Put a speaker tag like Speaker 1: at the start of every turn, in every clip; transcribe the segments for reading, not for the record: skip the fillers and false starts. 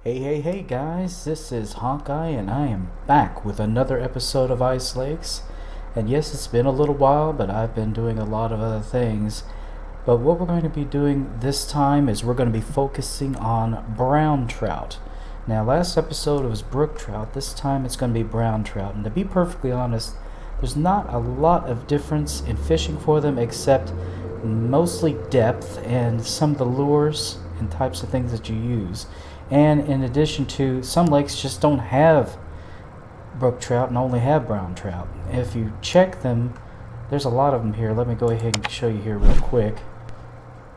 Speaker 1: Hey guys, this is Hawkeye and I am back with another episode of Ice Lakes. And yes, it's been a little while, but I've been doing a lot of other things. But what we're going to be doing this time is we're going to be focusing on brown trout. Now, last episode it was brook trout. This time it's going to be brown trout. And to be perfectly honest, there's not a lot of difference in fishing for them except mostly depth and some of the lures and types of things that you use. And in addition to, some lakes just don't have brook trout and only have brown trout. If you check them, there's a lot of them here. Let me go ahead and show you here real quick.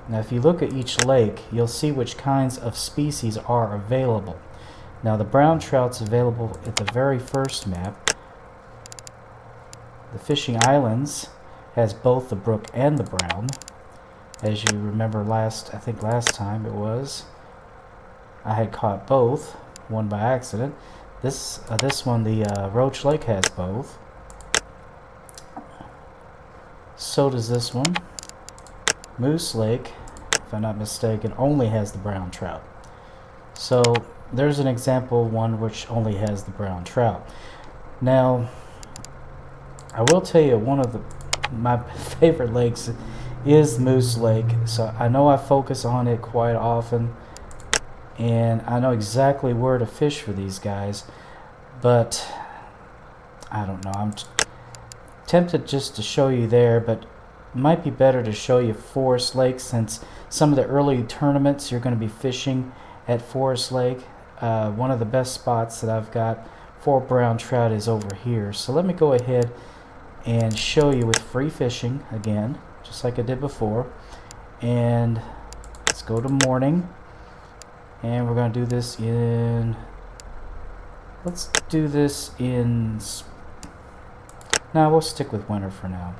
Speaker 1: Now if you look at each lake, you'll see which kinds of species are available. Now the brown trout's available at the very first map. The Fishing Islands has both the brook and the brown. As you remember I think last time it was, I had caught both, one by accident. This one, the Roach Lake, has both. So does this one. Moose Lake, if I'm not mistaken, only has the brown trout. So there's an example one which only has the brown trout. Now, I will tell you one of my favorite lakes is Moose Lake. So I know I focus on it quite often. And I know exactly where to fish for these guys, but I don't know. I'm tempted just to show you there, but it might be better to show you Forest Lake, since some of the early tournaments you're going to be fishing at Forest Lake. One of the best spots that I've got for brown trout is over here. So let me go ahead and show you with free fishing again, just like I did before. And let's go to morning. And we're going to do this in, let's do this in, now we'll stick with winter for now.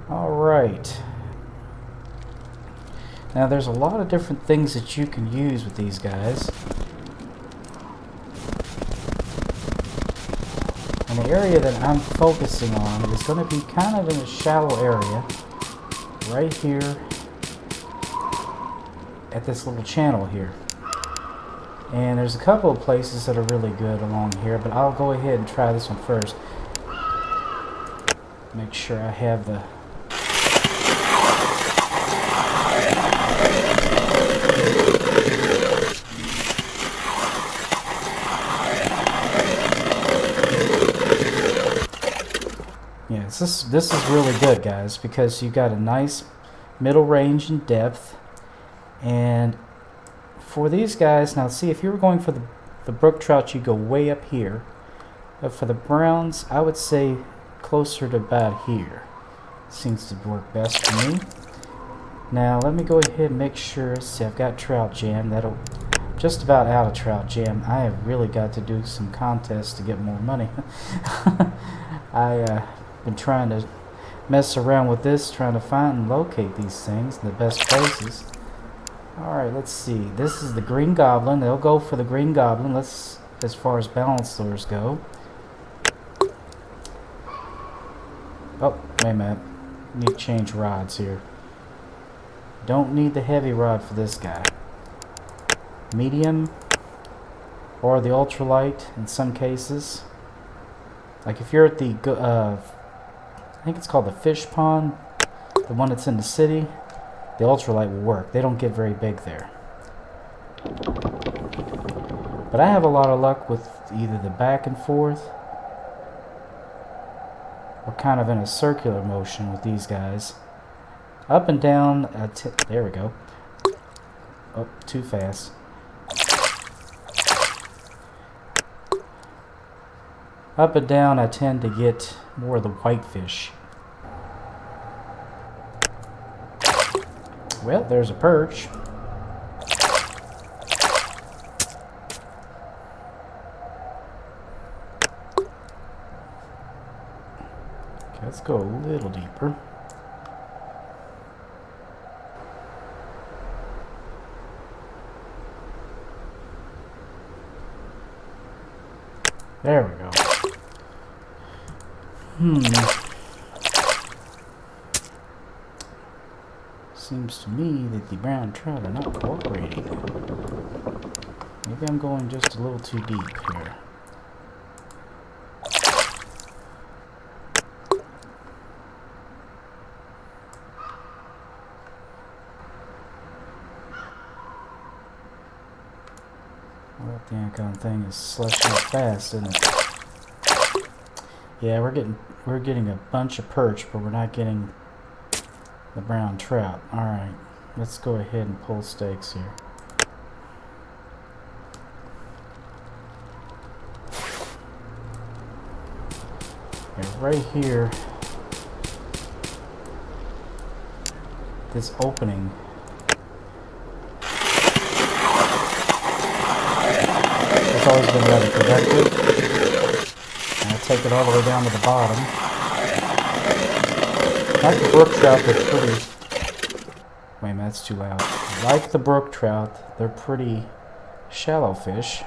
Speaker 1: Alright. Now there's a lot of different things that you can use with these guys. And the area that I'm focusing on is going to be kind of in a shallow area, right here at this little channel here. And there's a couple of places that are really good along here, but I'll go ahead and try this one first. Make sure I have the yes, this is really good, guys, because you got a nice middle range and depth. And for these guys, now see, if you were going for the brook trout, you go way up here. But for the browns, I would say closer to about here. Seems to work best for me. Now let me go ahead and make sure. See, I've got trout jam. That'll just about out of trout jam. I have really got to do some contests to get more money. I've been trying to mess around with this, trying to find and locate these things in the best places. Alright, let's see. This is the green goblin. They'll go for the green goblin. Let's, as far as balance lures go. Oh, wait a minute. Need to change rods here. Don't need the heavy rod for this guy. Medium or the ultralight in some cases. Like if you're at the, I think it's called the fish pond, the one that's in the city. The ultralight will work. They don't get very big there. But I have a lot of luck with either the back and forth or kind of in a circular motion with these guys. Up and down, there we go. Oh, too fast. Up and down, I tend to get more of the whitefish. Well, there's a perch. Okay, let's go a little deeper. There we go. Seems to me that the brown trout are not cooperating. Maybe I'm going just a little too deep here. Well, that daggone thing is slushing up fast, isn't it? Yeah, we're getting a bunch of perch, but we're not getting the brown trout. Alright, let's go ahead and pull stakes here. Yeah, right here, this opening, it's always been rather productive. And I take it all the way down to the bottom. Like the brook trout, they're pretty... Wait a minute, that's too loud. Like the brook trout, they're pretty shallow fish.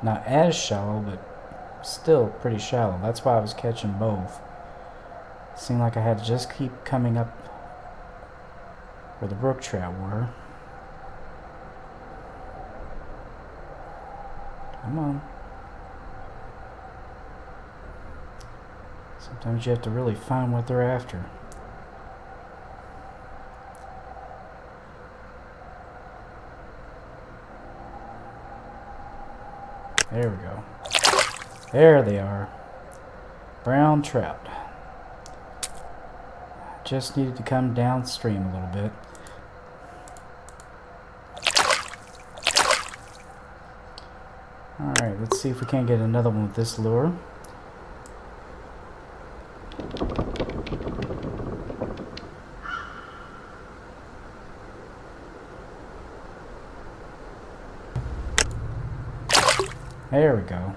Speaker 1: Not as shallow, but still pretty shallow. That's why I was catching both. Seemed like I had to just keep coming up where the brook trout were. Come on. Sometimes you have to really find what they're after. There we go. There they are. Brown trout. Just needed to come downstream a little bit. Alright, let's see if we can't get another one with this lure. There we go.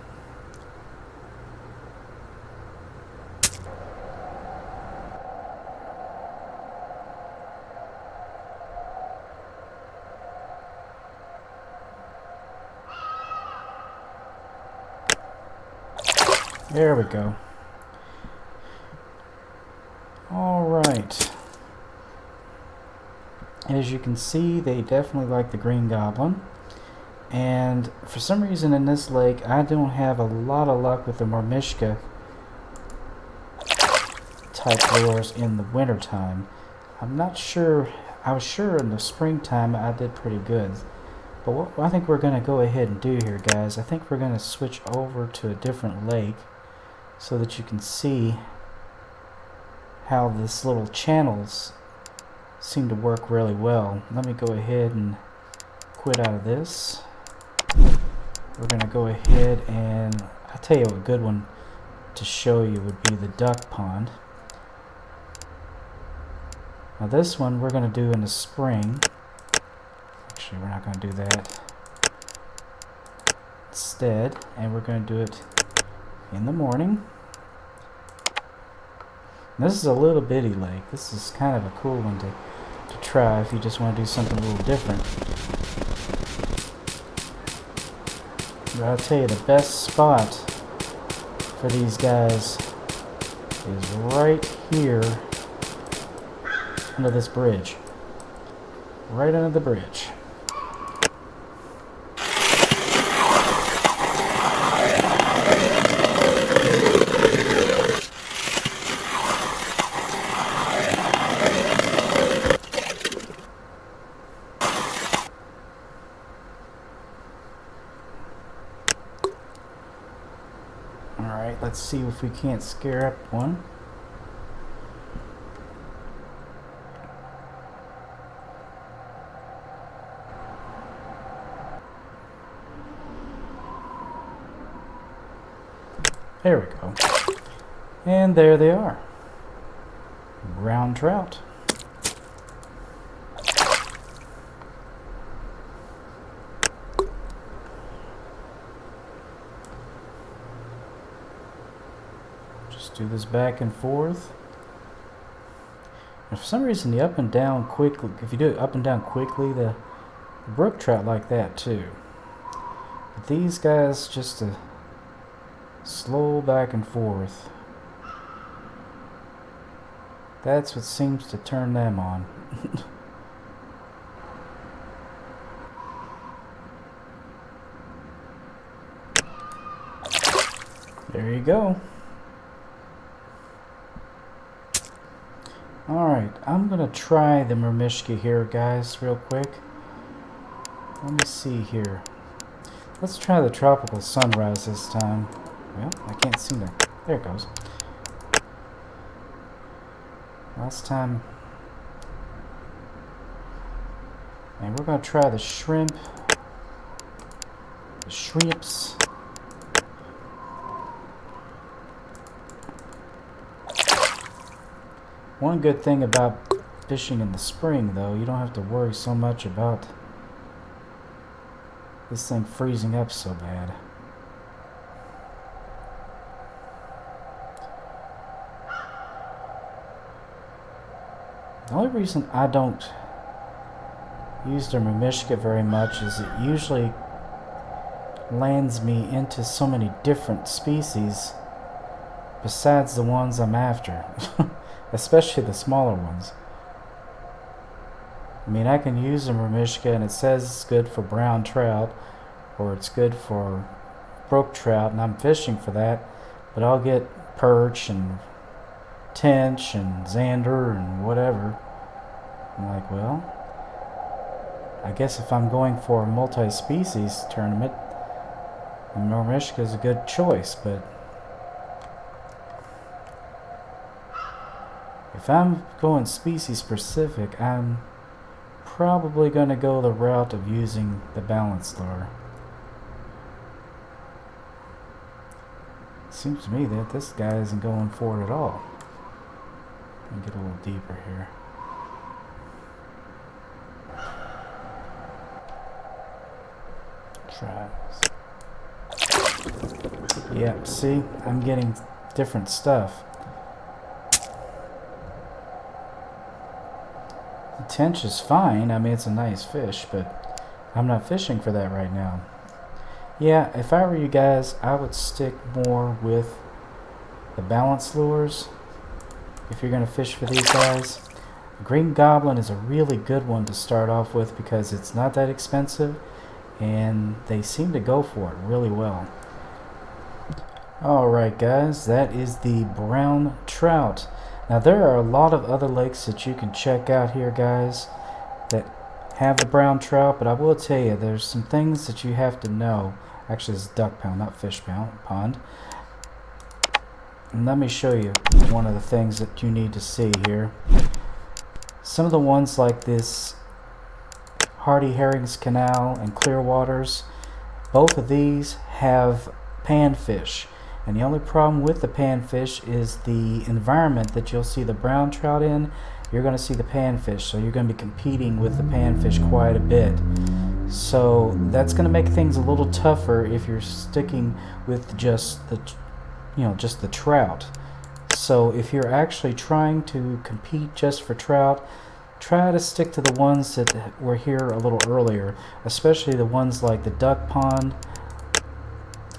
Speaker 1: There we go. All right. As you can see, they definitely like the green goblin. And for some reason in this lake, I don't have a lot of luck with the Mormishka type lures in the wintertime. I'm not sure. I was sure in the springtime I did pretty good. But what I think we're going to go ahead and do here, guys, I think we're going to switch over to a different lake so that you can see how this little channels seem to work really well. Let me go ahead and quit out of this. We're going to go ahead and, I'll tell you a good one to show you would be the duck pond. Now this one we're going to do in the spring. Actually, we're not going to do that. Instead, and we're going to do it in the morning. And this is a little bitty lake. This is kind of a cool one to try if you just want to do something a little different. But I'll tell you, the best spot for these guys is right here under this bridge. Right under the bridge. Alright, let's see if we can't scare up one. There we go. And there they are. Brown trout. Just do this back and forth. And for some reason the up and down quickly, if you do it up and down quickly, the brook trout like that too. But these guys just a slow back and forth. That's what seems to turn them on. There you go. Alright, I'm gonna try the Murmishka here, guys, real quick. Let me see here. Let's try the tropical sunrise this time. Well, I can't see that. There it goes. Last time. And we're gonna try the shrimp. The shrimps. One good thing about fishing in the spring, though, you don't have to worry so much about this thing freezing up so bad. The only reason I don't use the Murmishka very much is it usually lands me into so many different species besides the ones I'm after. Especially the smaller ones. I mean, I can use a Murmishka and it says it's good for brown trout or it's good for brook trout, and I'm fishing for that, but I'll get perch and tench and zander and whatever. I'm like, well, I guess if I'm going for a multi-species tournament, the Murmishka is a good choice, but if I'm going species specific, I'm probably going to go the route of using the balance lure. Seems to me that this guy isn't going for it at all. Let me get a little deeper here. Try. Yep, see, I'm getting different stuff. Tench is fine. I mean, it's a nice fish, but I'm not fishing for that right now. Yeah, if I were you guys, I would stick more with the balance lures if you're going to fish for these guys. Green Goblin is a really good one to start off with because it's not that expensive and they seem to go for it really well. Alright guys, that is the brown trout. Now there are a lot of other lakes that you can check out here, guys, that have the brown trout, but I will tell you there's some things that you have to know. Actually, it's duck pond, not fish pond. And let me show you one of the things that you need to see here. Some of the ones like this Hardy Herrings Canal and Clearwaters, both of these have panfish. And the only problem with the panfish is the environment that you'll see the brown trout in. You're going to see the panfish, so you're going to be competing with the panfish quite a bit. So that's going to make things a little tougher if you're sticking with just the, just the trout. So if you're actually trying to compete just for trout, try to stick to the ones that were here a little earlier, especially the ones like the duck pond.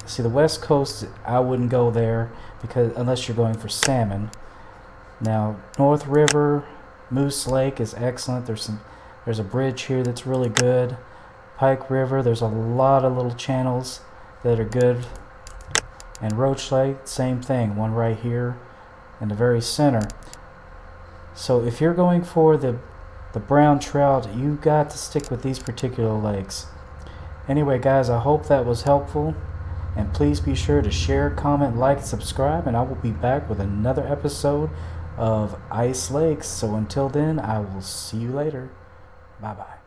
Speaker 1: See, the West Coast, I wouldn't go there because unless you're going for salmon. Now, North River, Moose Lake is excellent. There's a bridge here that's really good. Pike River, there's a lot of little channels that are good. And Roach Lake, same thing, one right here in the very center. So if you're going for the brown trout, you got to stick with these particular lakes. Anyway, guys, I hope that was helpful. And please be sure to share, comment, like, subscribe, and I will be back with another episode of Ice Lakes. So until then, I will see you later. Bye-bye.